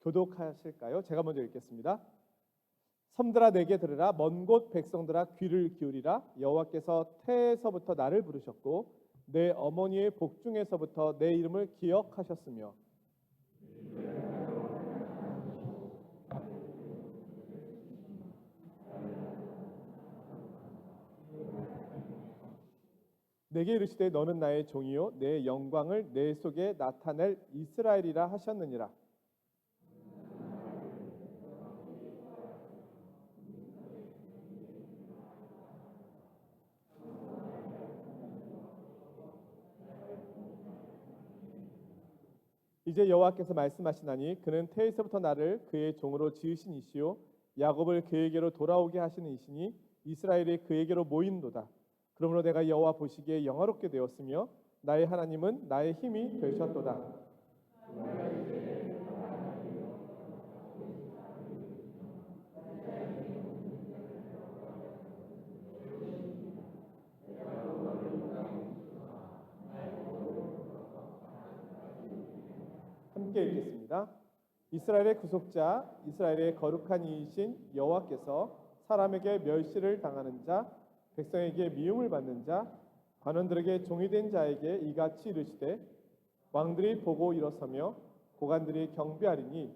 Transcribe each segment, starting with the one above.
교독하실까요? 제가 먼저 읽겠습니다. 섬들아 내게 들으라. 먼 곳 백성들아 귀를 기울이라. 여호와께서 태에서부터 나를 부르셨고 내 어머니의 복중에서부터 내 이름을 기억하셨으며 내게 이르시되 너는 나의 종이요 내 영광을 내 속에 나타낼 이스라엘이라 하셨느니라. 이제 여호와께서 말씀하시나니 그는 태에서부터 나를 그의 종으로 지으신 이시요 야곱을 그에게로 돌아오게 하시는 이시니 이스라엘이 그에게로 모인도다. 그러므로 내가 여호와 보시기에 영화롭게 되었으며 나의 하나님은 나의 힘이 되셨도다. 함께 읽겠습니다. 이스라엘의 구속자, 이스라엘의 거룩한 이이신 여호와께서 사람에게 멸시를 당하는 자, 백성에게 미움을 받는 자, 관원들에게 종이 된 자에게 이같이 이르시되 왕들이 보고 일어서며 고관들이 경배하리니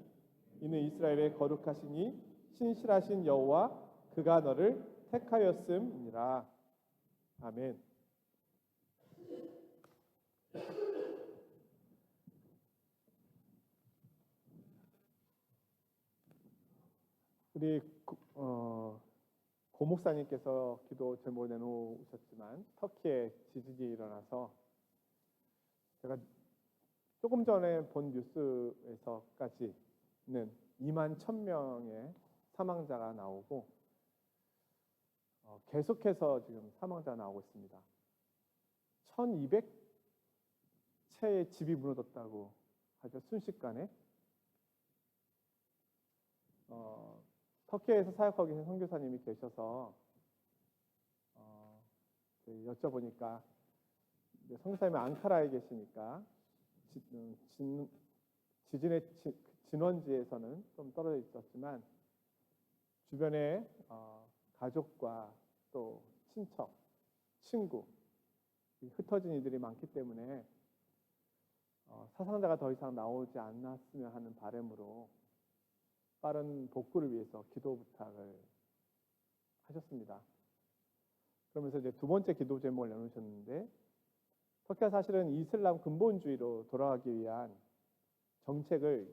이는 이스라엘의 거룩하시니 신실하신 여호와 그가 너를 택하였음이니라. 아멘. 우리 고목사님께서 기도 제목을 내놓으셨지만 터키에 지진이 일어나서 제가 조금 전에 본 뉴스에서까지는 2만 1,000명의 사망자가 나오고 계속해서 지금 사망자가 나오고 있습니다. 1,200채의 집이 무너졌다고 하죠. 순식간에. 터키에서 사역하고 계신 선교사님이 계셔서 여쭤보니까 선교사님이 앙카라에 계시니까 지진의 진원지에서는 좀 떨어져 있었지만 주변에 가족과 또 친척, 친구 흩어진 이들이 많기 때문에 사상자가 더 이상 나오지 않았으면 하는 바람으로 빠른 복구를 위해서 기도 부탁을 하셨습니다. 그러면서 이제 두 번째 기도 제목을 내놓으셨는데 터키가 사실은 이슬람 근본주의로 돌아가기 위한 정책을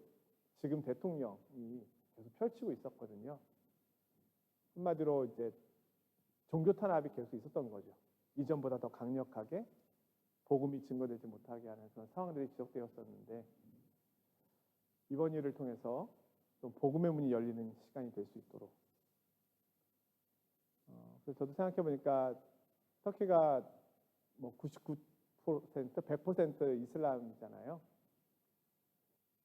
지금 대통령이 계속 펼치고 있었거든요. 한마디로 이제 종교 탄압이 계속 있었던 거죠. 이전보다 더 강력하게 복음이 증거되지 못하게 하는 그런 상황들이 지속되었었는데 이번 일을 통해서 좀 복음의 문이 열리는 시간이 될 수 있도록. 그래서 저도 생각해 보니까 터키가 뭐 99%, 100% 이슬람이잖아요.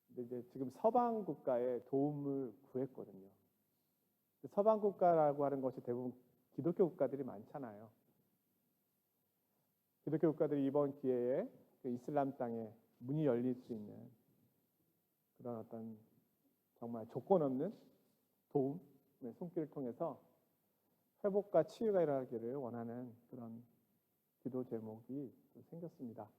근데 이제 지금 서방 국가의 도움을 구했거든요. 서방 국가라고 하는 것이 대부분 기독교 국가들이 많잖아요. 기독교 국가들이 이번 기회에 그 이슬람 땅에 문이 열릴 수 있는 그런 어떤 정말 조건 없는 도움의 손길을 통해서 회복과 치유가 일어나기를 원하는 그런 기도 제목이 생겼습니다.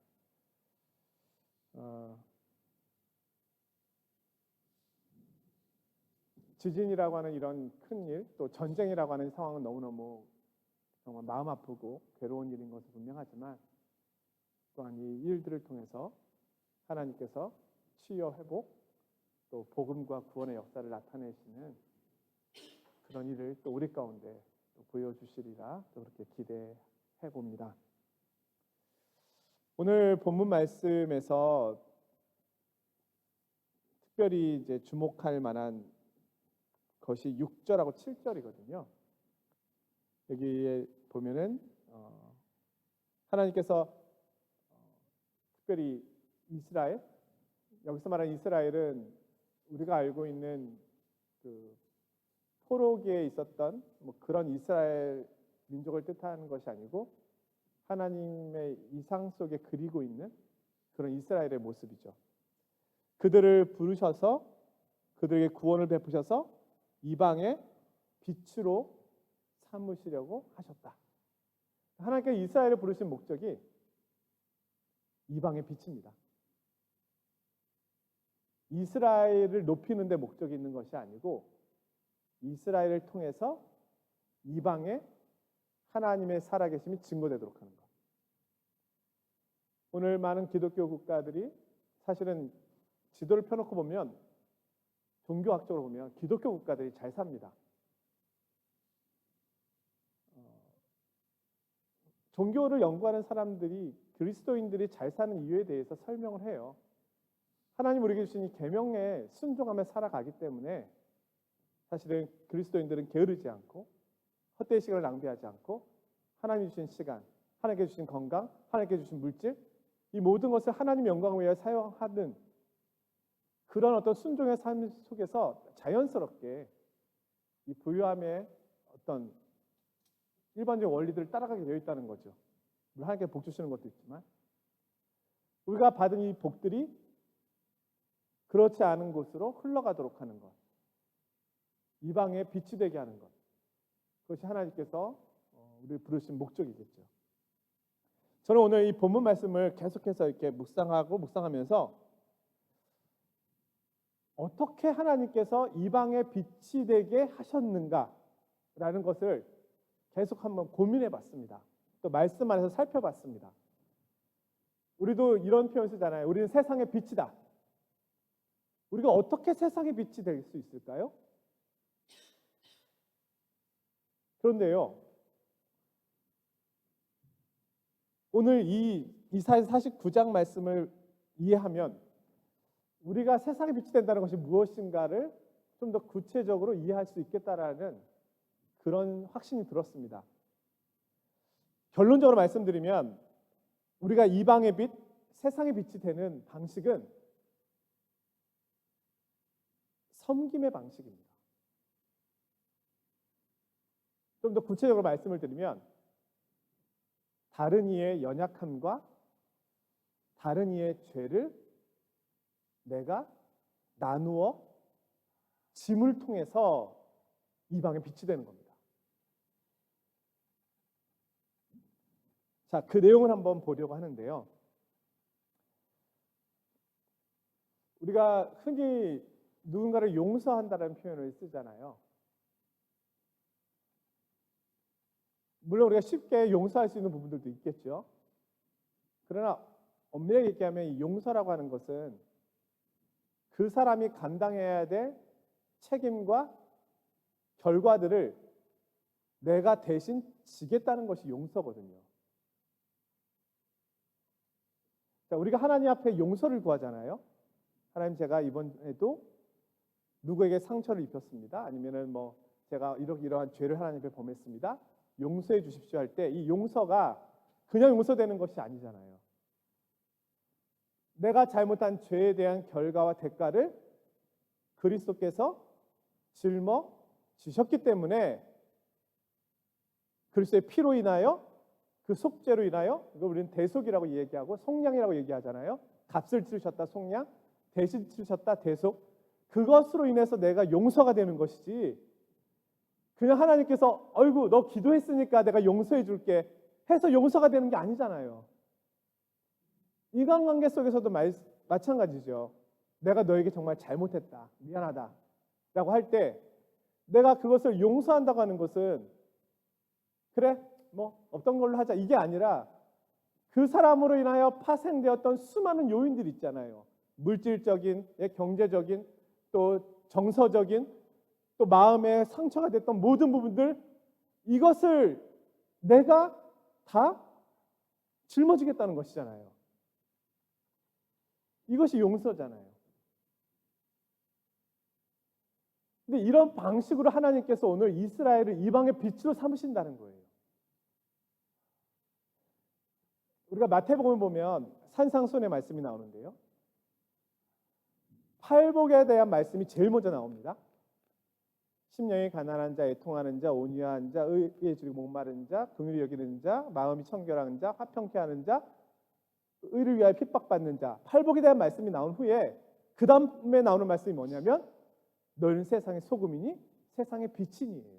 지진이라고 하는 이런 큰 일, 또 전쟁이라고 하는 상황은 너무너무 정말 마음 아프고 괴로운 일인 것은 분명하지만 또한 이 일들을 통해서 하나님께서 치유와 회복 또 복음과 구원의 역사를 나타내시는 그런 일을 또 우리 가운데 또 보여주시리라 또 그렇게 기대해 봅니다. 오늘 본문 말씀에서 특별히 이제 주목할 만한 것이 6절하고 7절이거든요. 여기에 보면은 하나님께서 특별히 이스라엘, 여기서 말하는 이스라엘은 우리가 알고 있는 그 포로기에 있었던 뭐 그런 이스라엘 민족을 뜻하는 것이 아니고 하나님의 이상 속에 그리고 있는 그런 이스라엘의 모습이죠. 그들을 부르셔서 그들에게 구원을 베푸셔서 이방의 빛으로 삼으시려고 하셨다. 하나님께서 이스라엘을 부르신 목적이 이방의 빛입니다. 이스라엘을 높이는 데 목적이 있는 것이 아니고 이스라엘을 통해서 이방의 하나님의 살아계심이 증거되도록 하는 것. 오늘 많은 기독교 국가들이 사실은 지도를 펴놓고 보면 종교학적으로 보면 기독교 국가들이 잘 삽니다. 종교를 연구하는 사람들이 그리스도인들이 잘 사는 이유에 대해서 설명을 해요. 하나님 우리에게 주신 이 계명에 순종하며 살아가기 때문에 사실은 그리스도인들은 게으르지 않고 헛되이 시간을 낭비하지 않고 하나님 주신 시간, 하나님께 주신 건강, 하나님께 주신 물질, 이 모든 것을 하나님 영광을 위하여 사용하는 그런 어떤 순종의 삶 속에서 자연스럽게 이 부유함의 어떤 일반적인 원리들을 따라가게 되어 있다는 거죠. 물론 하나님께 복 주시는 것도 있지만 우리가 받은 이 복들이 그렇지 않은 곳으로 흘러가도록 하는 것, 이방의 빛이 되게 하는 것, 그것이 하나님께서 우리를 부르신 목적이겠죠. 저는 오늘 이 본문 말씀을 계속해서 이렇게 묵상하면서 어떻게 하나님께서 이방의 빛이 되게 하셨는가라는 것을 계속 한번 고민해 봤습니다. 또 말씀 안에서 살펴봤습니다. 우리도 이런 표현 쓰잖아요. 우리는 세상의 빛이다. 우리가 어떻게 세상의 빛이 될 수 있을까요? 그런데요, 오늘 이 이사야서 49장 말씀을 이해하면 우리가 세상의 빛이 된다는 것이 무엇인가를 좀 더 구체적으로 이해할 수 있겠다라는 그런 확신이 들었습니다. 결론적으로 말씀드리면 우리가 이방의 빛, 세상의 빛이 되는 방식은 섬김의 방식입니다. 좀 더 구체적으로 말씀을 드리면 다른 이의 연약함과 다른 이의 죄를 내가 나누어 짐을 통해서 이방의 빛이 되는 겁니다. 자, 그 내용을 한번 보려고 하는데요. 우리가 흔히 누군가를 용서한다는 표현을 쓰잖아요. 물론 우리가 쉽게 용서할 수 있는 부분들도 있겠죠. 그러나 엄밀하게 얘기하면 이 용서라고 하는 것은 그 사람이 감당해야 될 책임과 결과들을 내가 대신 지겠다는 것이 용서거든요. 자, 우리가 하나님 앞에 용서를 구하잖아요. 하나님, 제가 이번에도 누구에게 상처를 입혔습니다. 아니면은 제가 이러한 죄를 하나님 앞에 범했습니다. 용서해 주십시오 할 때 이 용서가 그냥 용서되는 것이 아니잖아요. 내가 잘못한 죄에 대한 결과와 대가를 그리스도께서 짊어 지셨기 때문에 그리스도의 피로 인하여 그 속죄로 인하여, 이걸 우리는 대속이라고 얘기하고 속량이라고 얘기하잖아요. 값을 치르셨다 속량, 대신 치르셨다 대속. 그것으로 인해서 내가 용서가 되는 것이지, 그냥 하나님께서 어이구 너 기도했으니까 내가 용서해 줄게 해서 용서가 되는 게 아니잖아요. 인간관계 속에서도 마찬가지죠. 내가 너에게 정말 잘못했다, 미안하다 라고 할 때 내가 그것을 용서한다고 하는 것은 그래 없던 걸로 하자 이게 아니라 그 사람으로 인하여 파생되었던 수많은 요인들이 있잖아요. 물질적인, 경제적인, 또 정서적인, 또 마음에 상처가 됐던 모든 부분들, 이것을 내가 다 짊어지겠다는 것이잖아요. 이것이 용서잖아요. 근데 이런 방식으로 하나님께서 오늘 이스라엘을 이방의 빛으로 삼으신다는 거예요. 우리가 마태복음을 보면 산상수훈의 말씀이 나오는데요. 팔복에 대한 말씀이 제일 먼저 나옵니다. 심령이 가난한 자, 애통하는 자, 온유한 자, 의에 줄이고 목마른 자, 긍휼히 여기는 자, 마음이 청결한 자, 화평케 하는 자, 의를 위하여 핍박받는 자. 팔복에 대한 말씀이 나온 후에 그 다음에 나오는 말씀이 뭐냐면 너희는 세상의 소금이니 세상의 빛이니예요.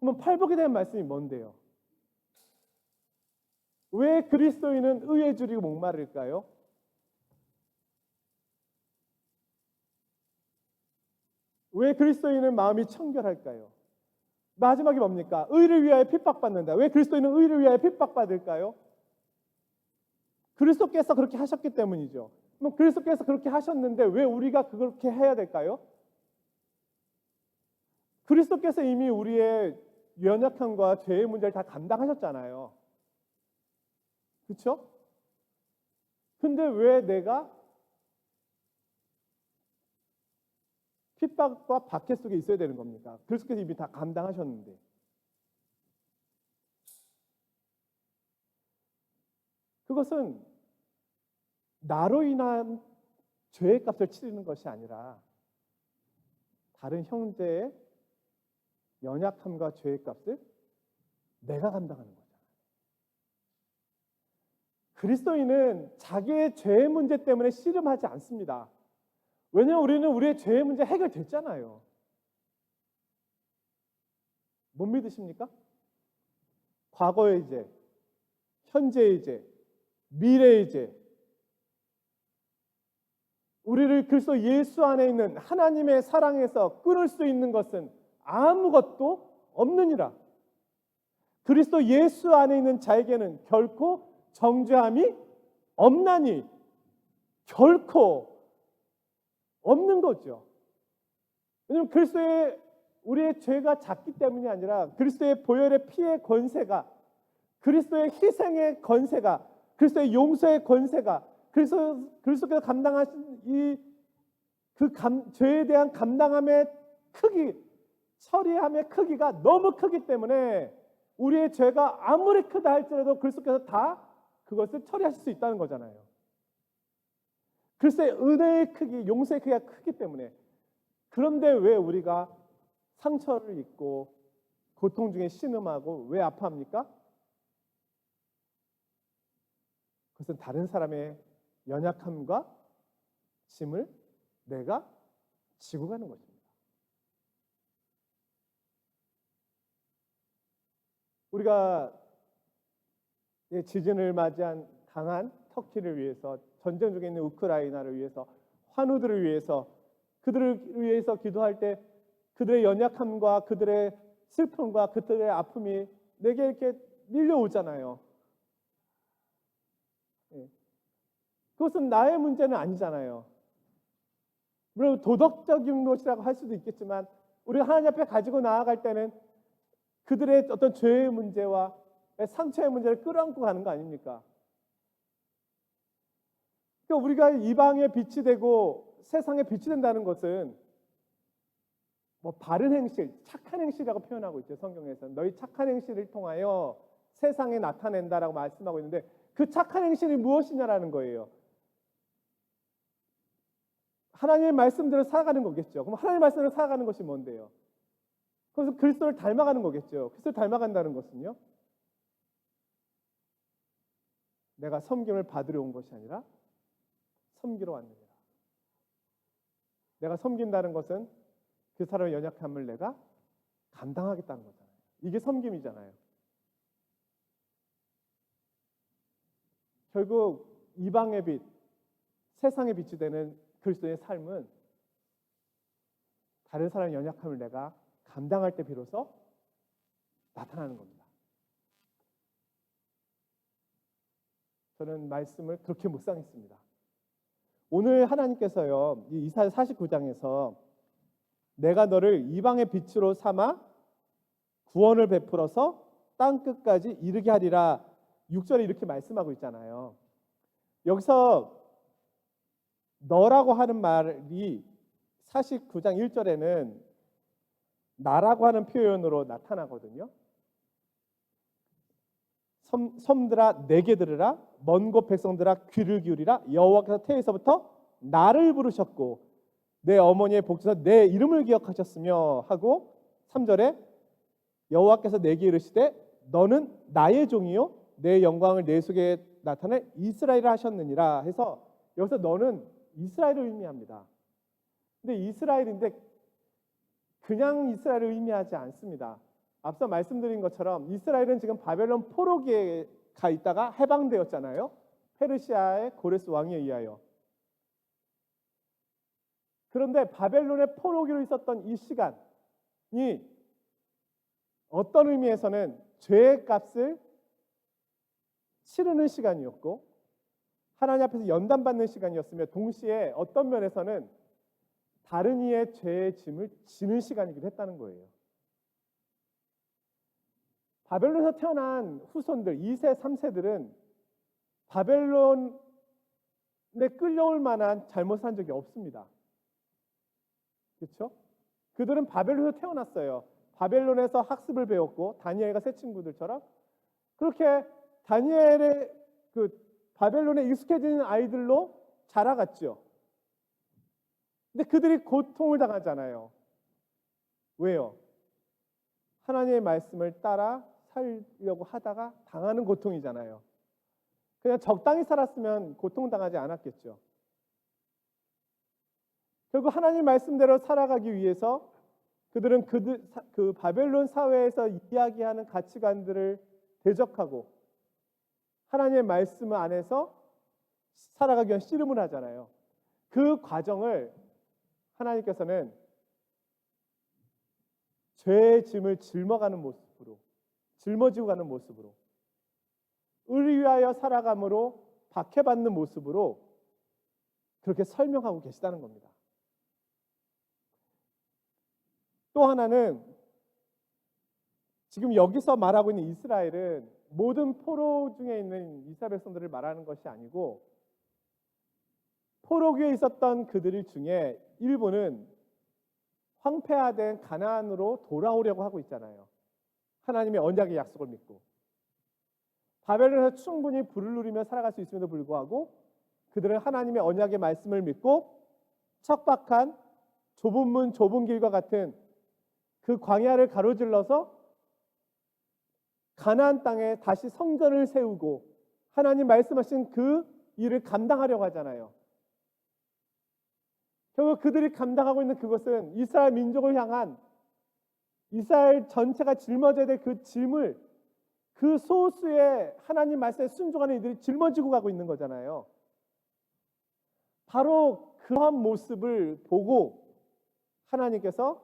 그러면 팔복에 대한 말씀이 뭔데요? 왜 그리스도인은 의에 줄이고 목마를까요? 왜 그리스도인은 마음이 청결할까요? 마지막이 뭡니까? 의를 위하여 핍박받는다. 왜 그리스도인은 의를 위하여 핍박받을까요? 그리스도께서 그렇게 하셨기 때문이죠. 그럼 그리스도께서 그렇게 하셨는데 왜 우리가 그렇게 해야 될까요? 그리스도께서 이미 우리의 연약함과 죄의 문제를 다 감당하셨잖아요. 그렇죠? 근데 왜 내가 핍박과 박해 속에 있어야 되는 겁니까? 그리스도께서 이미 다 감당하셨는데. 그것은 나로 인한 죄의 값을 치르는 것이 아니라 다른 형제의 연약함과 죄의 값을 내가 감당하는 거잖아요. 그리스도인은 자기의 죄의 문제 때문에 씨름하지 않습니다. 왜냐하면 우리는 우리의 죄의 문제 해결됐잖아요. 못 믿으십니까? 과거의 죄, 현재의 죄, 미래의 죄, 우리를 그리스도 예수 안에 있는 하나님의 사랑에서 끊을 수 있는 것은 아무것도 없느니라. 그리스도 예수 안에 있는 자에게는 결코 정죄함이 없나니, 결코 없는 거죠. 왜냐하면 그리스도의 우리의 죄가 작기 때문이 아니라 그리스도의 보혈의 피의 권세가, 그리스도의 희생의 권세가, 그리스도의 용서의 권세가, 그리스도께서 감당하신 죄에 대한 감당함의 크기, 처리함의 크기가 너무 크기 때문에 우리의 죄가 아무리 크다 할지라도 그리스도께서 다 그것을 처리하실 수 있다는 거잖아요. 그리스도의 은혜의 크기, 용서의 크기가 크기 때문에. 그런데 왜 우리가 상처를 입고 고통 중에 신음하고 왜 아파합니까? 그것은 다른 사람의 연약함과 짐을 내가 지고 가는 것입니다. 우리가 지진을 맞이한 강한 터키를 위해서, 전쟁 중에 있는 우크라이나를 위해서, 환우들을 위해서, 그들을 위해서 기도할 때 그들의 연약함과 그들의 슬픔과 그들의 아픔이 내게 이렇게 밀려오잖아요. 그것은 나의 문제는 아니잖아요. 물론 도덕적인 것이라고 할 수도 있겠지만 우리가 하나님 앞에 가지고 나아갈 때는 그들의 어떤 죄의 문제와 상처의 문제를 끌어안고 가는 거 아닙니까? 그러니까 우리가 이방의 빛이 되고 세상의 빛이 된다는 것은 뭐 바른 행실, 착한 행실이라고 표현하고 있죠. 성경에서 너희 착한 행실을 통하여 세상에 나타낸다라고 말씀하고 있는데 그 착한 행실이 무엇이냐라는 거예요. 하나님의 말씀대로 살아가는 거겠죠. 그럼 하나님의 말씀대로 살아가는 것이 뭔데요? 그래서 그리스도를 닮아가는 거겠죠. 그리스도를 닮아간다는 것은요, 내가 섬김을 받으러 온 것이 아니라 섬기러 왔느니라. 내가 섬긴다는 것은 그 사람의 연약함을 내가 감당하겠다는 거잖아요. 이게 섬김이잖아요. 결국 이방의 빛, 세상의 빛이 되는 그리스도의 삶은 다른 사람의 연약함을 내가 감당할 때 비로소 나타나는 겁니다. 저는 말씀을 그렇게 묵상했습니다. 오늘 하나님께서요, 이 이사야 49장에서 내가 너를 이방의 빛으로 삼아 구원을 베풀어서 땅 끝까지 이르게 하리라 6절에 이렇게 말씀하고 있잖아요. 여기서 너라고 하는 말이 49장 1절에는 나라고 하는 표현으로 나타나거든요. 섬들아 내게 들으라, 먼 곳 백성들아 귀를 기울이라. 여호와께서 태에서부터 나를 부르셨고 내 어머니의 복중에서 내 이름을 기억하셨으며 하고 3절에 여호와께서 내게 이르시되 너는 나의 종이요 내 영광을 내 속에 나타낼 이스라엘을 하셨느니라 해서 여기서 너는 이스라엘을 의미합니다. 근데 이스라엘인데 그냥 이스라엘을 의미하지 않습니다. 앞서 말씀드린 것처럼 이스라엘은 지금 바벨론 포로기에 가 있다가 해방되었잖아요. 페르시아의 고레스 왕에 의하여. 그런데 바벨론의 포로기로 있었던 이 시간이 어떤 의미에서는 죄의 값을 치르는 시간이었고 하나님 앞에서 연단받는 시간이었으며 동시에 어떤 면에서는 다른 이의 죄의 짐을 지는 시간이기도 했다는 거예요. 바벨론에서 태어난 후손들 2세, 3세들은 바벨론에 끌려올 만한 잘못을 한 적이 없습니다. 그렇죠? 그들은 바벨론에서 태어났어요. 바벨론에서 학습을 배웠고 다니엘과 세 친구들처럼 그렇게 다니엘의 바벨론에 익숙해지는 아이들로 자라갔죠. 근데 그들이 고통을 당하잖아요. 왜요? 하나님의 말씀을 따라 살려고 하다가 당하는 고통이잖아요. 그냥 적당히 살았으면 고통당하지 않았겠죠. 결국 하나님 말씀대로 살아가기 위해서 그들은 그 바벨론 사회에서 이야기하는 가치관들을 대적하고 하나님의 말씀 안에서 살아가기 위한 씨름을 하잖아요. 그 과정을 하나님께서는 죄의 짐을 짊어가는 모습으로, 짊어지고 가는 모습으로, 의를 위하여 살아감으로 박해받는 모습으로 그렇게 설명하고 계시다는 겁니다. 또 하나는 지금 여기서 말하고 있는 이스라엘은 모든 포로 중에 있는 이스라엘 백성들을 말하는 것이 아니고 포로기에 있었던 그들 중에 일부는 황폐화된 가나안으로 돌아오려고 하고 있잖아요. 하나님의 언약의 약속을 믿고 바벨론에서 충분히 부를 누리며 살아갈 수 있음에도 불구하고 그들은 하나님의 언약의 말씀을 믿고 척박한 좁은 문 좁은 길과 같은 그 광야를 가로질러서 가나안 땅에 다시 성전을 세우고 하나님 말씀하신 그 일을 감당하려고 하잖아요. 결국 그들이 감당하고 있는 그것은 이스라엘 민족을 향한 이스라엘 전체가 짊어져야 될 그 짐을 그 소수의 하나님 말씀에 순종하는 이들이 짊어지고 가고 있는 거잖아요. 바로 그러한 모습을 보고 하나님께서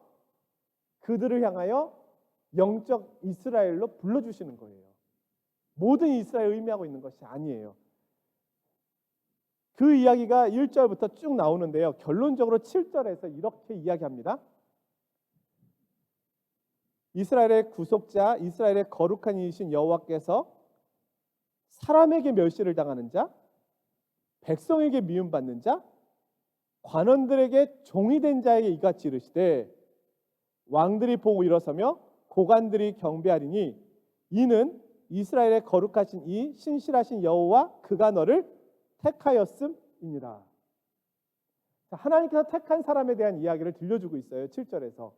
그들을 향하여 영적 이스라엘로 불러주시는 거예요. 모든 이스라엘을 의미하고 있는 것이 아니에요. 그 이야기가 1절부터 쭉 나오는데요. 결론적으로 7절에서 이렇게 이야기합니다. 이스라엘의 구속자, 이스라엘의 거룩한 이이신 여호와께서 사람에게 멸시를 당하는 자, 백성에게 미움받는 자, 관원들에게 종이 된 자에게 이같이 이르시되 왕들이 보고 일어서며 고관들이 경배하리니 이는 이스라엘의 거룩하신 이 신실하신 여호와 그가 너를 택하였음이니라. 하나님께서 택한 사람에 대한 이야기를 들려주고 있어요. 7절에서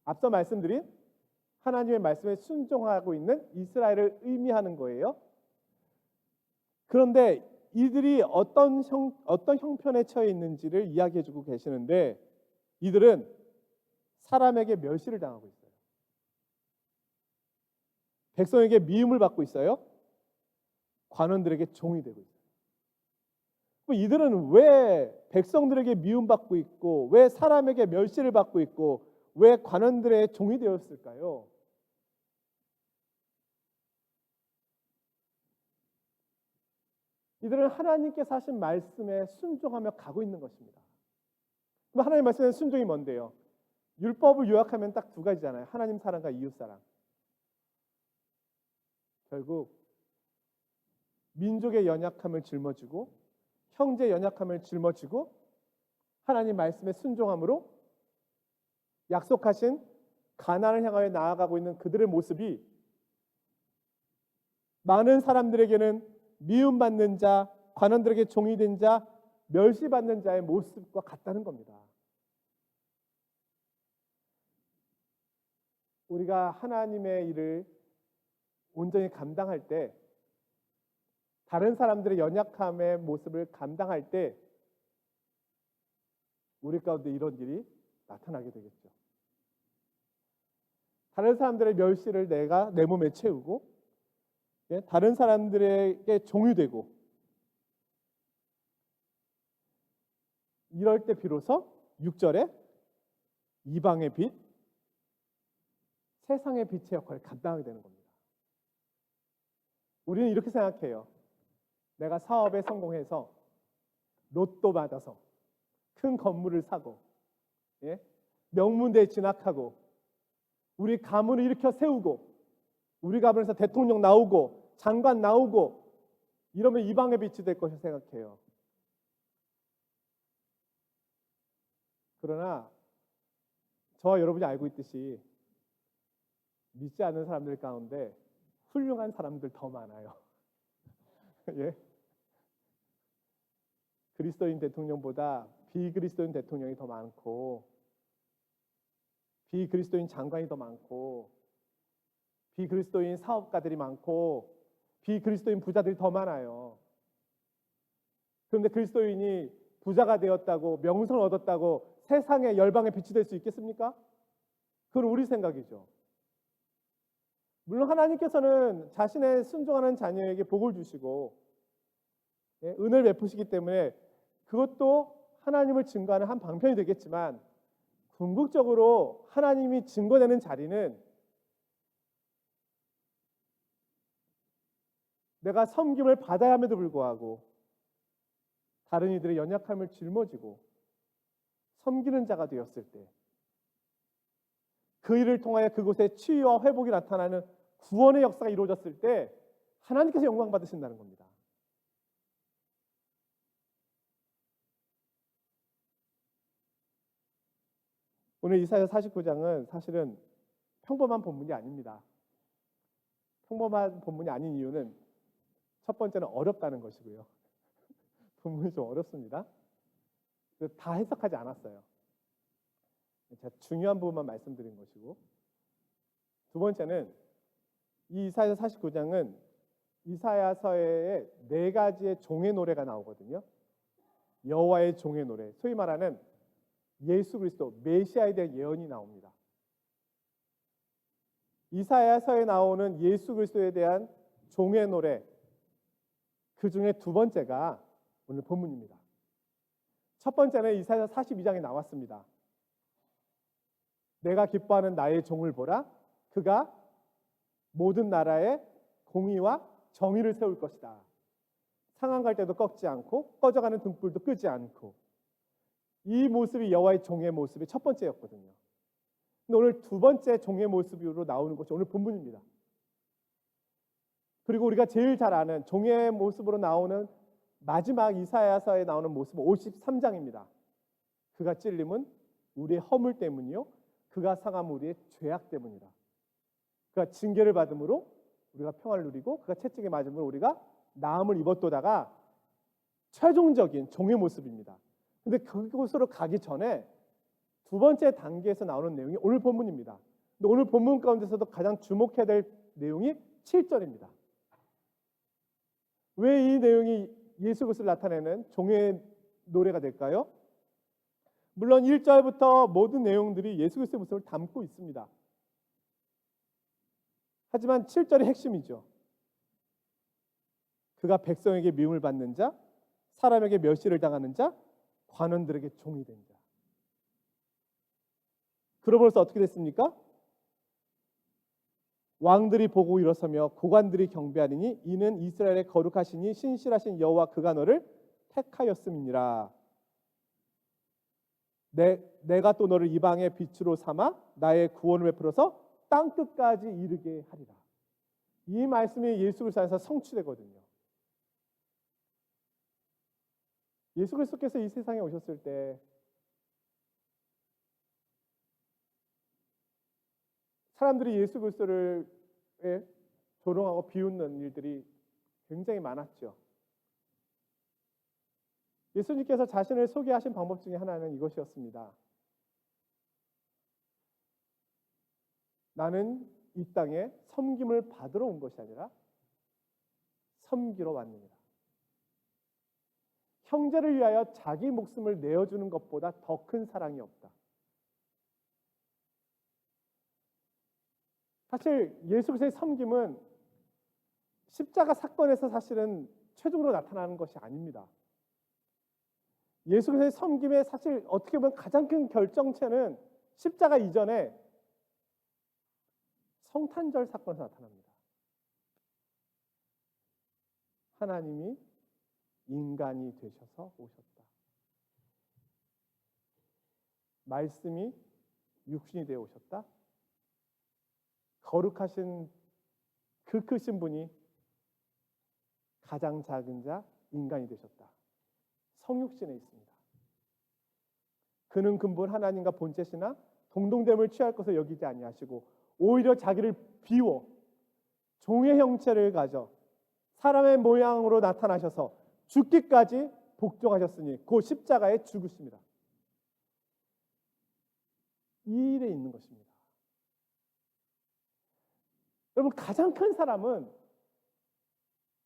앞서 말씀드린 하나님의 말씀에 순종하고 있는 이스라엘을 의미하는 거예요. 그런데 이들이 어떤 형편에 처해 있는지를 이야기해주고 계시는데 이들은 사람에게 멸시를 당하고 있어요. 백성에게 미움을 받고 있어요. 관원들에게 종이 되고 있어요. 이들은 왜 백성들에게 미움받고 있고 왜 사람에게 멸시를 받고 있고 왜 관원들의 종이 되었을까요? 이들은 하나님께서 하신 말씀에 순종하며 가고 있는 것입니다. 그럼 하나님 말씀의 순종이 뭔데요? 율법을 요약하면 딱 두 가지잖아요. 하나님 사랑과 이웃 사랑. 결국 민족의 연약함을 짊어지고 형제 연약함을 짊어지고 하나님 말씀에 순종함으로 약속하신 가나안을 향하여 나아가고 있는 그들의 모습이 많은 사람들에게는 미움받는 자, 관원들에게 종이 된 자, 멸시받는 자의 모습과 같다는 겁니다. 우리가 하나님의 일을 온전히 감당할 때 다른 사람들의 연약함의 모습을 감당할 때 우리 가운데 이런 일이 나타나게 되겠죠. 다른 사람들의 멸시를 내가 내 몸에 채우고, 다른 사람들에게 종이 되고, 이럴 때 비로소 6절에 이방의 빛, 세상의 빛의 역할을 감당하게 되는 겁니다. 우리는 이렇게 생각해요. 내가 사업에 성공해서 로또 받아서 큰 건물을 사고, 명문대에 진학하고, 우리 가문을 일으켜 세우고, 우리 가문에서 대통령 나오고 장관 나오고, 이러면 이방의 빛이 될 것을 생각해요. 그러나 저와 여러분이 알고 있듯이 믿지 않는 사람들 가운데 훌륭한 사람들 더 많아요. 예? 그리스도인 대통령보다 비그리스도인 대통령이 더 많고, 비그리스도인 장관이 더 많고, 비그리스도인 사업가들이 많고, 비그리스도인 부자들이 더 많아요. 그런데 그리스도인이 부자가 되었다고, 명성을 얻었다고 세상의 열방의 빛이 될 수 있겠습니까? 그건 우리 생각이죠. 물론 하나님께서는 자신의 순종하는 자녀에게 복을 주시고, 은혜를 베푸시기 때문에 그것도 하나님을 증거하는 한 방편이 되겠지만, 궁극적으로 하나님이 증거되는 자리는 내가 섬김을 받아야 함에도 불구하고 다른 이들의 연약함을 짊어지고 섬기는 자가 되었을 때, 그 일을 통하여 그곳에 치유와 회복이 나타나는 구원의 역사가 이루어졌을 때 하나님께서 영광 받으신다는 겁니다. 오늘 이사야 49장은 사실은 평범한 본문이 아닙니다. 평범한 본문이 아닌 이유는 첫 번째는 어렵다는 것이고요. 본문이 좀 어렵습니다. 다 해석하지 않았어요. 제가 중요한 부분만 말씀드린 것이고, 두 번째는 이 이사야 49장은 이사야서에 4가지의 종의 노래가 나오거든요. 여호와의 종의 노래, 소위 말하는 예수 그리스도 메시아에 대한 예언이 나옵니다. 이사야서에 나오는 예수 그리스도에 대한 종의 노래, 그 중에 두 번째가 오늘 본문입니다. 첫 번째는 이사야 42장에 나왔습니다. 내가 기뻐하는 나의 종을 보라, 그가 모든 나라에 공의와 정의를 세울 것이다. 상한 갈 때도 꺾지 않고 꺼져가는 등불도 끄지 않고. 이 모습이 여호와의 종의 모습의 첫 번째였거든요. 근데 오늘 두 번째 종의 모습으로 나오는 것이 오늘 본문입니다. 그리고 우리가 제일 잘 아는 종의 모습으로 나오는 마지막 이사야서에 나오는 모습은 53장입니다. 그가 찔림은 우리의 허물 때문이요, 그가 상함은 우리의 죄악 때문이다. 그가 징계를 받음으로 우리가 평화를 누리고, 그가 채찍에 맞음으로 우리가 나음을 입었도다가 최종적인 종의 모습입니다. 근데 그곳으로 가기 전에 두 번째 단계에서 나오는 내용이 오늘 본문입니다. 근데 오늘 본문 가운데서도 가장 주목해야 될 내용이 7절입니다. 왜 이 내용이 예수 그리스도를 나타내는 종의 노래가 될까요? 물론 1절부터 모든 내용들이 예수 그리스도의 모습을 담고 있습니다. 하지만 7절이 핵심이죠. 그가 백성에게 미움을 받는 자, 사람에게 멸시를 당하는 자, 관원들에게 종이 된 자. 그러므로서 어떻게 됐습니까? 왕들이 보고 일어서며 고관들이 경배하리니 이는 이스라엘의 거룩하시니 신실하신 여호와 그가 너를 택하였음이니라. 내가 또 너를 이방의 빛으로 삼아 나의 구원을 베풀어서 땅 끝까지 이르게 하리라. 이 말씀이 예수 그리스도 안에서 성취되거든요. 예수 그리스도께서 이 세상에 오셨을 때 사람들이 예수 그리스도를 조롱하고 비웃는 일들이 굉장히 많았죠. 예수님께서 자신을 소개하신 방법 중에 하나는 이것이었습니다. 나는 이 땅에 섬김을 받으러 온 것이 아니라 섬기러 왔느니라. 형제를 위하여 자기 목숨을 내어주는 것보다 더 큰 사랑이 없다. 사실 예수 그리스도의 섬김은 십자가 사건에서 사실은 최종으로 나타나는 것이 아닙니다. 예수 그리스도의 섬김의 사실 어떻게 보면 가장 큰 결정체는 십자가 이전에 성탄절 사건에서 나타납니다. 하나님이 인간이 되셔서 오셨다. 말씀이 육신이 되어 오셨다. 거룩하신 그 크신 분이 가장 작은 자 인간이 되셨다. 성육신에 있습니다. 그는 근본 하나님과 본체시나 동등됨을 취할 것을 여기지 아니하시고 오히려 자기를 비워 종의 형체를 가져 사람의 모양으로 나타나셔서 죽기까지 복종하셨으니 그 십자가에 죽으십니다. 이 일에 있는 것입니다. 여러분, 가장 큰 사람은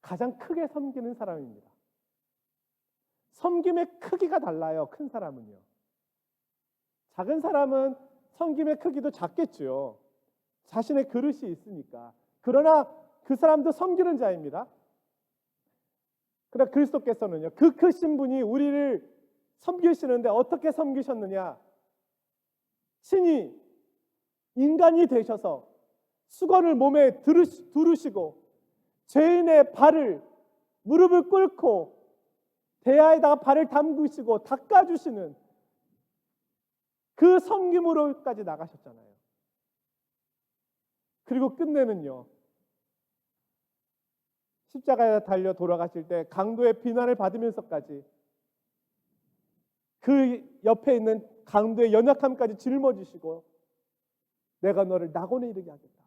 가장 크게 섬기는 사람입니다. 섬김의 크기가 달라요. 큰 사람은요. 작은 사람은 섬김의 크기도 작겠죠. 자신의 그릇이 있으니까. 그러나 그 사람도 섬기는 자입니다. 그러나 그리스도께서는요, 그 크신 분이 우리를 섬기시는데 어떻게 섬기셨느냐? 친히 인간이 되셔서 수건을 몸에 두르시고 죄인의 발을 무릎을 꿇고 대야에다가 발을 담그시고 닦아주시는 그 섬김으로까지 나가셨잖아요. 그리고 끝내는요, 십자가에 달려 돌아가실 때 강도의 비난을 받으면서까지 그 옆에 있는 강도의 연약함까지 짊어지시고 내가 너를 낙원에 이르게 하겠다.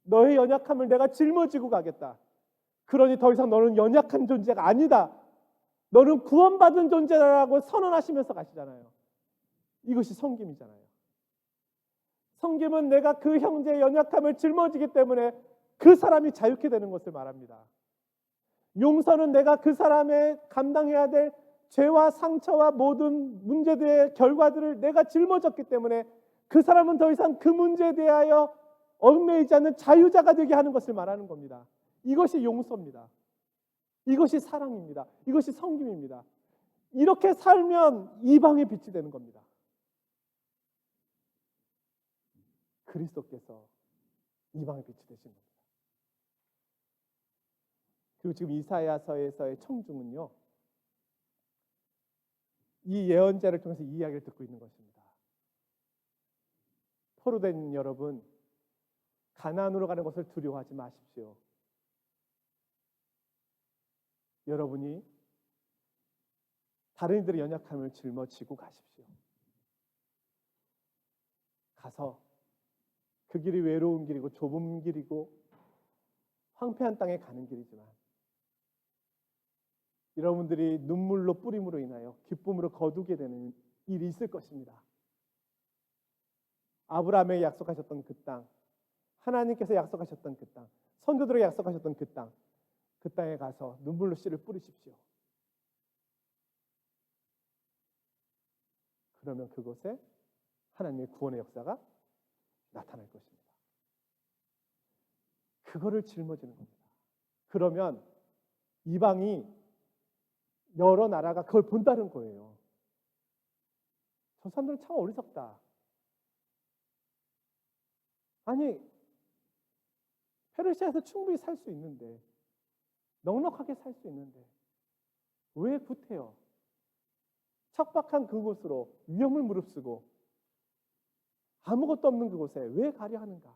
너의 연약함을 내가 짊어지고 가겠다. 그러니 더 이상 너는 연약한 존재가 아니다. 너는 구원받은 존재라고 선언하시면서 가시잖아요. 이것이 섬김이잖아요. 섬김은 내가 그 형제의 연약함을 짊어지기 때문에 그 사람이 자유케 되는 것을 말합니다. 용서는 내가 그 사람의 감당해야 될 죄와 상처와 모든 문제들의 결과들을 내가 짊어졌기 때문에 그 사람은 더 이상 그 문제에 대하여 얽매이지 않는 자유자가 되게 하는 것을 말하는 겁니다. 이것이 용서입니다. 이것이 사랑입니다. 이것이 섬김입니다. 이렇게 살면 이방의 빛이 되는 겁니다. 그리스도께서 이방의 빛이 되신 겁니다. 그리고 지금 이사야서에서의 청중은요, 이 예언자를 통해서 이 이야기를 듣고 있는 것입니다. 포로된 여러분, 가나안으로 가는 것을 두려워하지 마십시오. 여러분이 다른 이들의 연약함을 짊어지고 가십시오. 가서 그 길이 외로운 길이고 좁은 길이고 황폐한 땅에 가는 길이지만 여러분들이 눈물로 뿌림으로 인하여 기쁨으로 거두게 되는 일이 있을 것입니다. 아브라함에게 약속하셨던 그 땅, 하나님께서 약속하셨던 그 땅, 선조들에게 약속하셨던 그 땅, 그 땅에 가서 눈물로 씨를 뿌리십시오. 그러면 그곳에 하나님의 구원의 역사가 나타날 것입니다. 그거를 짊어지는 겁니다. 그러면 이방이 여러 나라가 그걸 본다는 거예요. 저 사람들은 참 어리석다. 아니, 페르시아에서 충분히 살 수 있는데, 넉넉하게 살 수 있는데 왜 구태여? 척박한 그곳으로 위험을 무릅쓰고 아무것도 없는 그곳에 왜 가려 하는가?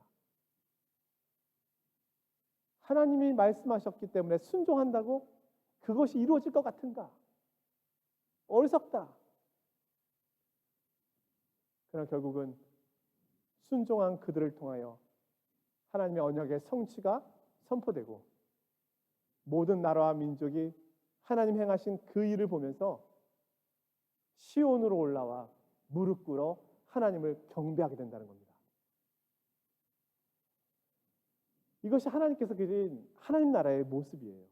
하나님이 말씀하셨기 때문에 순종한다고 그것이 이루어질 것 같은가? 어리석다. 그러나 결국은 순종한 그들을 통하여 하나님의 언약의 성취가 선포되고 모든 나라와 민족이 하나님 행하신 그 일을 보면서 시온으로 올라와 무릎 꿇어 하나님을 경배하게 된다는 겁니다. 이것이 하나님께서 그린 하나님 나라의 모습이에요.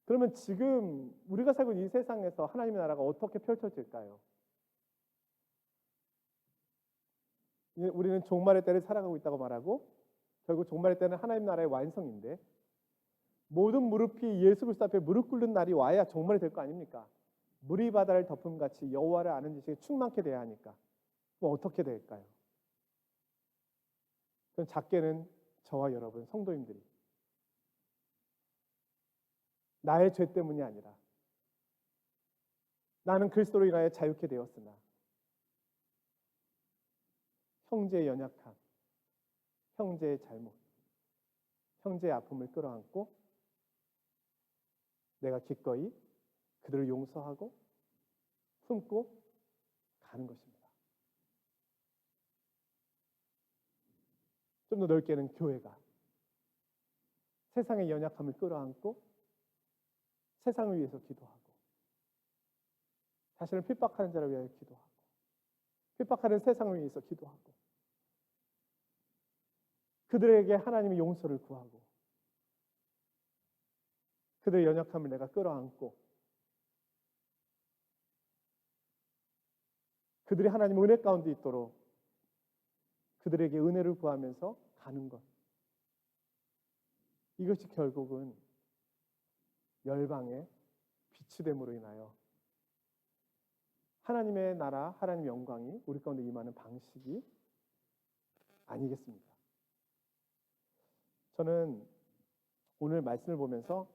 그러면 지금 우리가 살고 있는 이 세상에서 하나님의 나라가 어떻게 펼쳐질까요? 우리는 종말의 때를 살아가고 있다고 말하고 결국 종말의 때는 하나님 나라의 완성인데 모든 무릎이 예수 그리스도 앞에 무릎 꿇는 날이 와야 종말이 될 거 아닙니까? 물이 바다를 덮음같이 여호와를 아는 지식이 충만케 돼야 하니까 그럼 어떻게 될까요? 그럼 작게는 저와 여러분 성도님들이 나의 죄 때문이 아니라 나는 그리스도로 인하여 자유케 되었으나 형제의 연약함, 형제의 잘못, 형제의 아픔을 끌어안고 내가 기꺼이 그들을 용서하고 품고 가는 것입니다. 좀 더 넓게는 교회가 세상의 연약함을 끌어안고 세상을 위해서 기도하고 자신을 핍박하는 자를 위하여 기도하고 핍박하는 세상을 위해서 기도하고 그들에게 하나님의 용서를 구하고 그들의 연약함을 내가 끌어안고 그들이 하나님의 은혜 가운데 있도록 그들에게 은혜를 구하면서 가는 것, 이것이 결국은 열방의 빛이 됨으로 인하여 하나님의 나라, 하나님의 영광이 우리 가운데 임하는 방식이 아니겠습니까? 저는 오늘 말씀을 보면서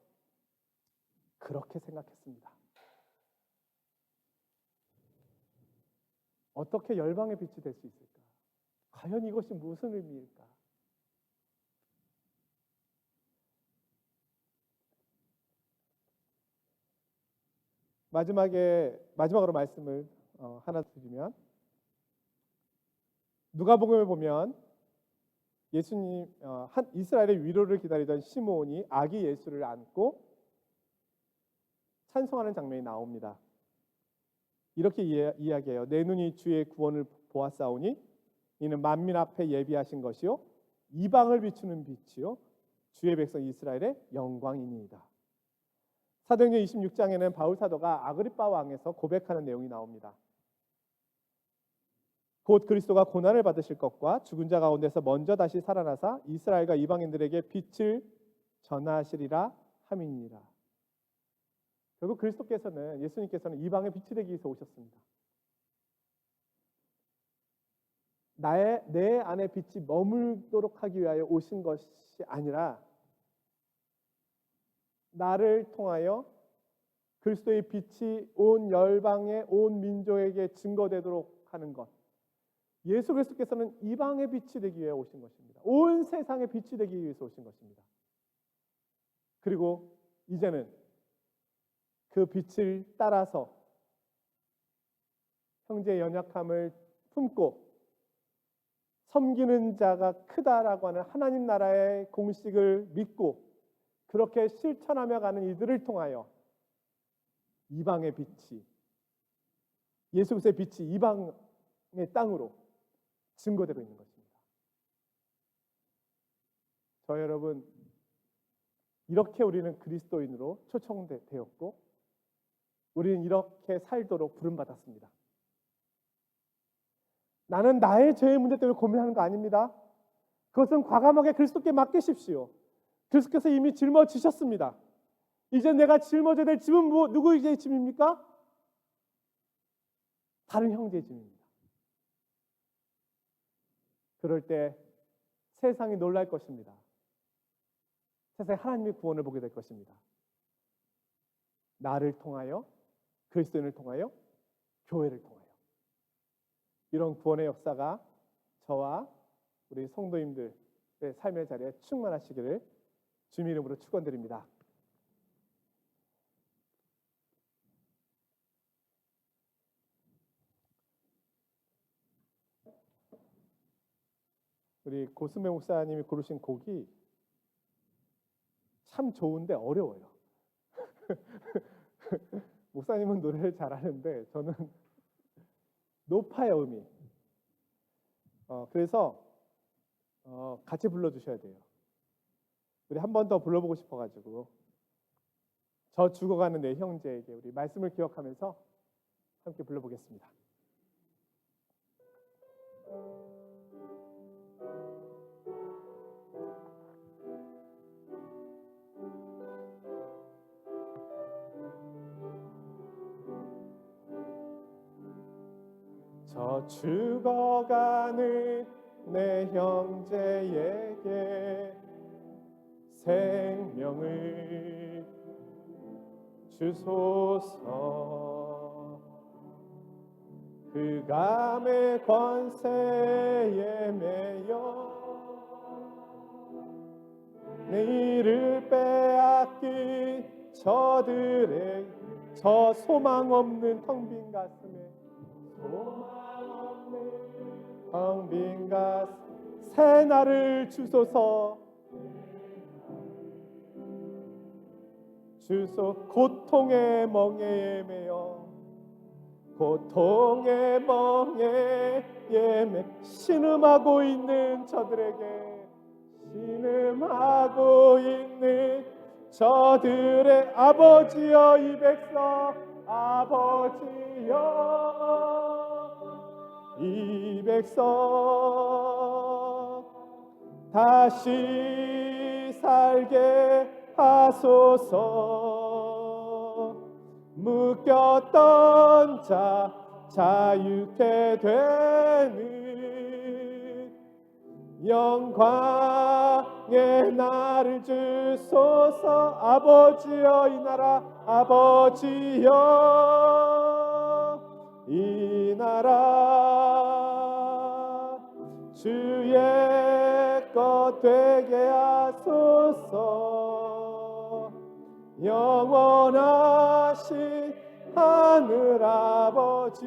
그렇게 생각했습니다. 어떻게 열방의 빛이 될 수 있을까? 과연 이것이 무슨 의미일까? 마지막으로 말씀을 하나 드리면 누가복음을 보면 예수님 한 이스라엘의 위로를 기다리던 시므온이 아기 예수를 안고 찬송하는 장면이 나옵니다. 이렇게 이야기해요. 내 눈이 주의 구원을 보았사오니 이는 만민 앞에 예비하신 것이요 이방을 비추는 빛이요 주의 백성 이스라엘의 영광이니이다. 사도행전 26장에는 바울 사도가 아그리빠 왕에서 고백하는 내용이 나옵니다. 곧 그리스도가 고난을 받으실 것과 죽은 자 가운데서 먼저 다시 살아나사 이스라엘과 이방인들에게 빛을 전하시리라 함이니라. 결국 그리스도께서는 예수님께서는 이방의 빛이 되기 위해서 오셨습니다. 내 안에 빛이 머물도록 하기 위하여 오신 것이 아니라 나를 통하여 그리스도의 빛이 온 열방의 온 민족에게 증거되도록 하는 것. 예수 그리스도께서는 이방의 빛이 되기 위해 오신 것입니다. 온 세상의 빛이 되기 위해서 오신 것입니다. 그리고 이제는 그 빛을 따라서 형제의 연약함을 품고 섬기는 자가 크다라고 하는 하나님 나라의 공식을 믿고 그렇게 실천하며 가는 이들을 통하여 이방의 빛이 예수 그리스도의 빛이 이방의 땅으로 증거되고 있는 것입니다. 저 여러분 이렇게 우리는 그리스도인으로 초청되었고 우리는 이렇게 살도록 부름받았습니다. 나는 나의 죄의 문제 때문에 고민하는 거 아닙니다. 그것은 과감하게 그리스도께 맡기십시오. 그리스도께서 이미 짊어지셨습니다. 이제 내가 짊어져야 될 짐은 누구의 짐입니까? 다른 형제의 짐입니다. 그럴 때 세상이 놀랄 것입니다. 세상에 하나님의 구원을 보게 될 것입니다. 나를 통하여 그리스도인을 통하여 교회를 통하여 이런 구원의 역사가 저와 우리 성도님들의 삶의 자리에 충만하시기를 주님 이름으로 축원드립니다. 우리 고스메 목사님이 고르신 곡이 참 좋은데 어려워요. 목사님은 노래를 잘하는데 저는 높아요, 음이. 그래서 같이 불러주셔야 돼요. 우리 한 번 더 불러보고 싶어가지고 저 죽어가는 내 형제에게 우리 말씀을 기억하면서 함께 불러보겠습니다. 저 죽어가는 내 형제에게 생명을 주소서. 그 감의 권세에 매여 내일을 빼앗긴 저들의 저 소망 없는 텅 빈 가슴에 텅 빈 가슴 새 날을 주소서. 주소 고통의 멍에에 매여 고통의 멍에에 매 신음하고 있는 저들에게 신음하고 있는 저들의 아버지여 이 백성 아버지여 이 백성 다시 살게 하소서. 묶였던 자 자유케 되는 영광의 날을 주소서. 아버지여 이 나라 아버지여 이 나라 주의 것 되게 하소서. 영원하신 하늘 아버지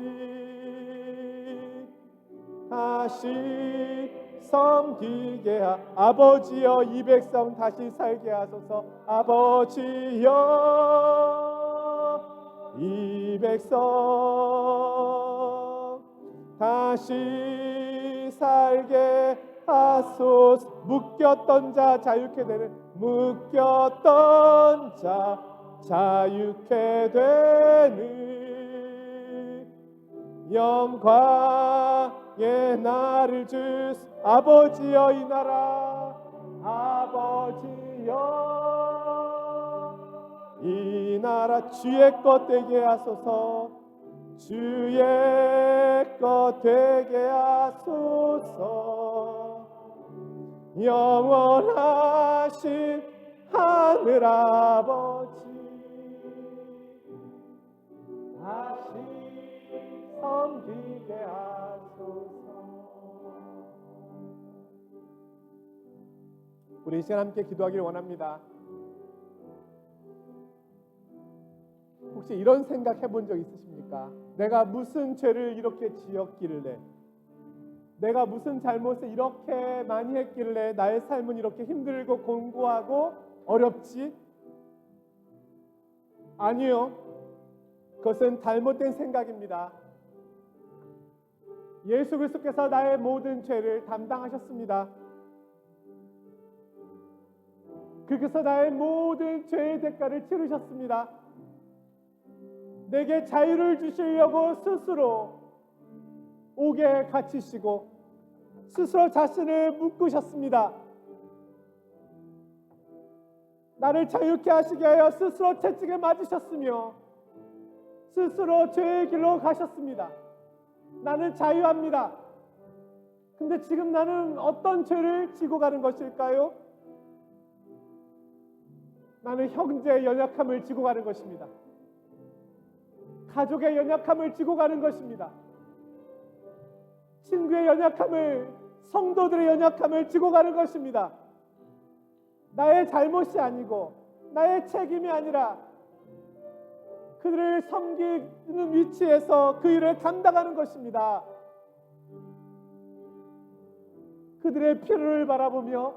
다시 섬기게 아버지여 이 백성 다시 살게 하소서. 아버지여 이 백성 다시 살게 하소서. 묶였던 자 자유케 되는 묶였던 자 자유케 되는 영광의 날을 주소. 아버지여 이 나라 아버지여 이 나라 주의 것 되게 하소서. 주의 것 되게 하소서. 영원하신 하늘 아버지 다시 섬기게 하소서. 우리 이 시간 함께 기도하기를 원합니다. 혹시 이런 생각 해본 적 있으십니까? 내가 무슨 죄를 이렇게 지었길래, 내가 무슨 잘못을 이렇게 많이 했길래 나의 삶은 이렇게 힘들고 공고하고 어렵지? 아니요, 그것은 잘못된 생각입니다. 예수 그리스도께서 나의 모든 죄를 담당하셨습니다. 그래서 나의 모든 죄의 대가를 치르셨습니다. 내게 자유를 주시려고 스스로 옥에 갇히시고 스스로 자신을 묶으셨습니다. 나를 자유케 하시게 하여 스스로 채찍에 맞으셨으며 스스로 죄의 길로 가셨습니다. 나는 자유합니다. 근데 지금 나는 어떤 죄를 지고 가는 것일까요? 나는 형제의 연약함을 지고 가는 것입니다. 가족의 연약함을 지고 가는 것입니다. 친구의 연약함을, 성도들의 연약함을 지고 가는 것입니다. 나의 잘못이 아니고 나의 책임이 아니라 그들을 섬기는 위치에서 그 일을 감당하는 것입니다. 그들의 필요를 바라보며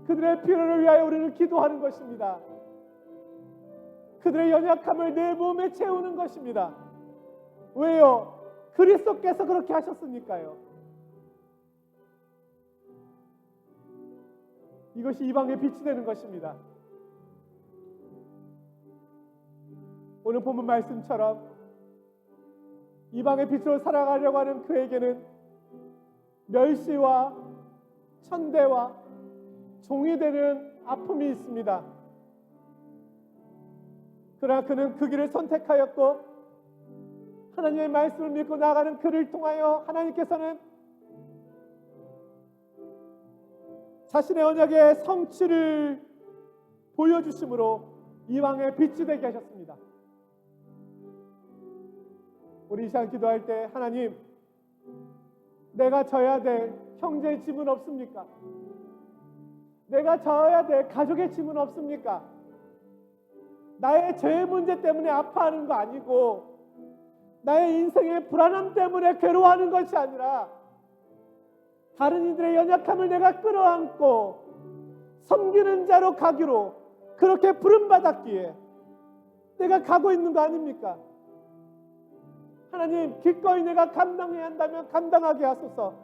그들의 필요를 위하여 우리는 기도하는 것입니다. 그들의 연약함을 내 몸에 채우는 것입니다. 왜요? 그리스도께서 그렇게 하셨으니까요. 이것이 이방의 빛이 되는 것입니다. 오늘 본문 말씀처럼 이방의 빛으로 살아가려고 하는 그에게는 멸시와 천대와 종이 되는 아픔이 있습니다. 그러나 그는 그 길을 선택하였고 하나님의 말씀을 믿고 나아가는 그를 통하여 하나님께서는 자신의 언약의 성취를 보여주심으로 이방의 빛이 되게 하셨습니다. 우리 이 시간 기도할 때 하나님, 내가 져야 될 형제의 짐은 없습니까? 내가 져야 될 가족의 짐은 없습니까? 나의 죄의 문제 때문에 아파하는 거 아니고 나의 인생의 불안함 때문에 괴로워하는 것이 아니라 다른 이들의 연약함을 내가 끌어안고 섬기는 자로 가기로 그렇게 부름받았기에 내가 가고 있는 거 아닙니까? 하나님, 기꺼이 내가 감당해야 한다면 감당하게 하소서.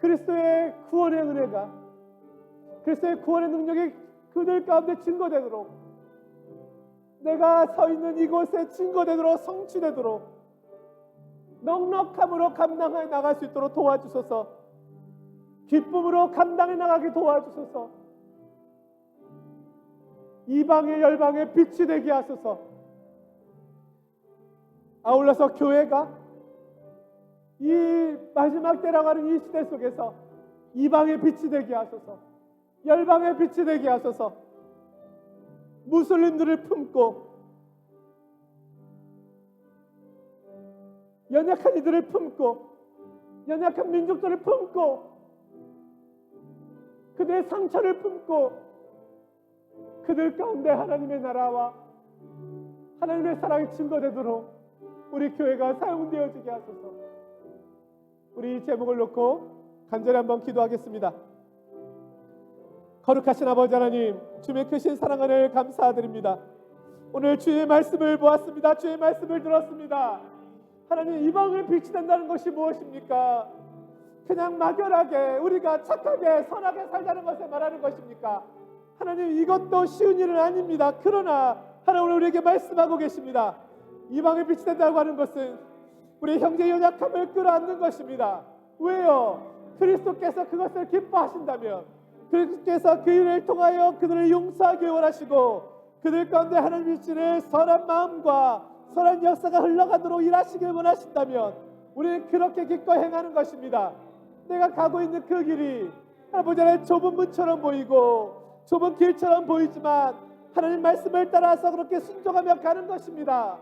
그리스도의 구원의 은혜가, 그리스도의 구원의 능력이 그들 가운데 증거되도록, 내가 서 있는 이곳에 증거되도록, 성취되도록 넉넉함으로 감당해 나갈 수 있도록 도와주소서. 기쁨으로 감당해 나가게 도와주소서. 이방의 열방의 빛이 되게 하소서. 아울러서 교회가 이 마지막 때라고 하는 이 시대 속에서 이방의 빛이 되게 하소서. 열방의 빛이 되게 하소서. 무슬림들을 품고 연약한 이들을 품고 연약한 민족들을 품고 그들의 상처를 품고 그들 가운데 하나님의 나라와 하나님의 사랑이 증거되도록 우리 교회가 사용되어지게 하소서. 우리 이 제목을 놓고 간절히 한번 기도하겠습니다. 거룩하신 아버지 하나님, 주의 크신 사랑 안을 감사드립니다. 오늘 주의 말씀을 보았습니다. 주의 말씀을 들었습니다. 하나님, 이방을 빛이 된다는 것이 무엇입니까? 그냥 막연하게 우리가 착하게 선하게 살자는 것을 말하는 것입니까? 하나님, 이것도 쉬운 일은 아닙니다. 그러나 하나님, 우리에게 말씀하고 계십니다. 이방의 빛이 된다고 하는 것은 우리 형제의 연약함을 끌어안는 것입니다. 왜요? 그리스도께서 그것을 기뻐하신다면, 그리스도께서 그 일을 통하여 그들을 용서하기 원하시고 그들 가운데 하나님 이시는 선한 마음과 선한 역사가 흘러가도록 일하시길 원하신다면 우리는 그렇게 기꺼이 행하는 것입니다. 내가 가고 있는 그 길이 아버지 하나님 좁은 문처럼 보이고 좁은 길처럼 보이지만 하나님 말씀을 따라서 그렇게 순종하며 가는 것입니다.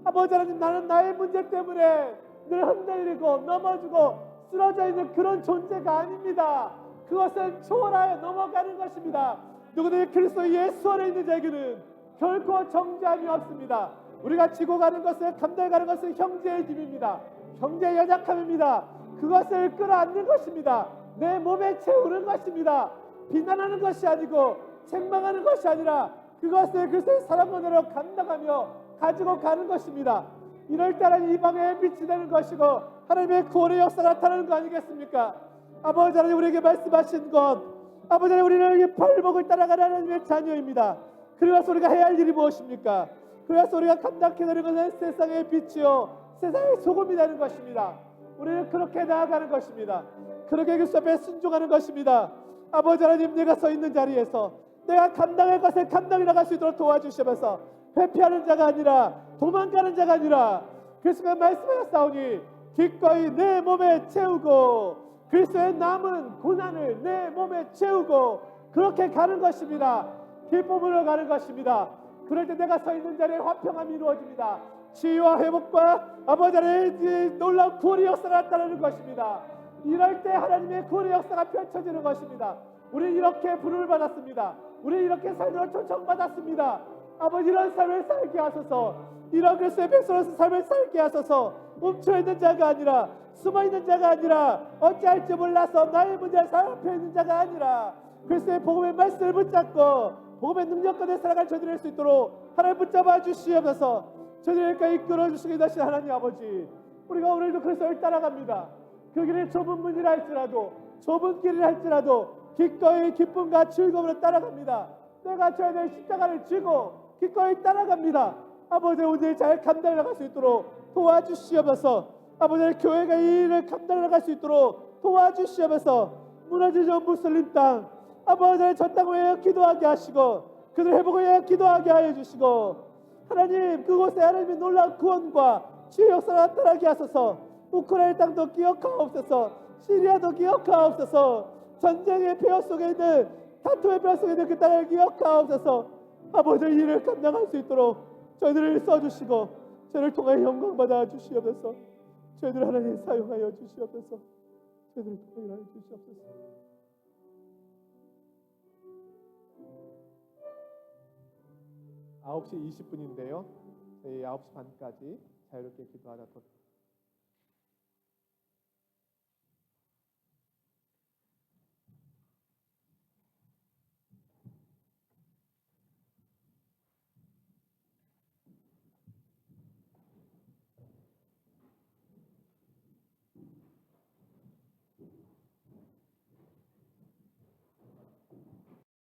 아버지 하나님, 나는 나의 문제 때문에 늘 흔들리고 넘어지고 쓰러져 있는 그런 존재가 아닙니다. 그것은 초월하여 넘어가는 것입니다. 누구든지 그리스도 예수 안에 있는 자에게는 결코 정죄함이 없습니다. 우리가 지고 가는 것을, 감당해 가는 것은 형제의 짐입니다. 형제의 연약함입니다. 그것을 끌어안는 것입니다. 내 몸에 채우는 것입니다. 비난하는 것이 아니고 책망하는 것이 아니라 그것을 그리스도의 사랑으로 감당하며 가지고 가는 것입니다. 이럴 때는 이방의 빛이 되는 것이고 하나님의 구원의 역사가 나타나는 거 아니겠습니까? 아버지 하나님, 우리에게 말씀하신 것, 아버지 하나님, 우리는 이 발목을 따라가는 하나님의 자녀입니다. 그래서 우리가 해야 할 일이 무엇입니까? 그래서 우리가 감당해야 되는 것은 세상의 빛이요 세상의 소금이 되는 것입니다. 우리는 그렇게 나아가는 것입니다. 그렇게 그리스도 앞에 순종하는 것입니다. 아버지 하나님, 내가 서 있는 자리에서 내가 감당할 것을 감당해 나갈 수 있도록 도와주시면서 회피하는 자가 아니라 도망가는 자가 아니라 그리스도가 말씀하셨사오니 기꺼이 내 몸에 채우고 그리스도의 남은 고난을 내 몸에 채우고 그렇게 가는 것입니다. 기쁨으로 가는 것입니다. 그럴 때 내가 서 있는 자리에 화평함이 이루어집니다. 치유와 회복과 아버지 하나님의 놀라운 구원의 역사가 나타나는 것입니다. 이럴 때 하나님의 구원의 역사가 펼쳐지는 것입니다. 우리 이렇게 부름을 받았습니다. 우리 이렇게 살도록 초청받았습니다. 아버지, 이런 삶을 살게 하소서. 이런 그리스도의 백성으로서 삶을 살게 하소서. 멈춰있는 자가 아니라 숨어있는 자가 아니라 어찌할지 몰라서 나의 문제를 살펴 있는 자가 아니라 그리스도의 복음의 말씀을 붙잡고 복음의 능력 가운데 살아갈 저들일 수 있도록 하나님 붙잡아 주시옵소서. 저들에게 이끌어 주시기 다시 하나님 아버지, 우리가 오늘도 그리스도를 따라갑니다. 그 길이 좁은 문이라 할지라도 좁은 길이라 할지라도 기꺼이 기쁨과 즐거움으로 따라갑니다. 내가 저희들 십자가를 쥐고 기꺼이 따라갑니다. 아버지 오늘 잘 감당해 나갈 수 있도록 도와주시옵소서. 아버지 교회가 이 일을 감당해 나갈 수 있도록 도와주시옵소서. 무너지는 무슬림 땅 아버지 저 땅을 위하여 기도하게 하시고 그들 회복을 위하여 기도하게 하여 주시고 하나님 그곳에 하나님의 놀라운 구원과 주의 역사가 나타나게 하소서. 우크라이나 땅도 기억하옵소서. 시리아도 기억하옵소서. 전쟁의 폐허 속에 있는 다툼의 폐허 속에 있는 그 땅을 기억하옵소서. 아버지 일을 감당할 수 있도록 저희들을 써주시고 저희를 통하여 영광 받아 주시옵소서. 저희들 하나님 사용하여 주시옵소서. 저희들을 통하여 주시옵소서. 9시 20분인데요. 저희 9시 반까지 자유롭게 기도하다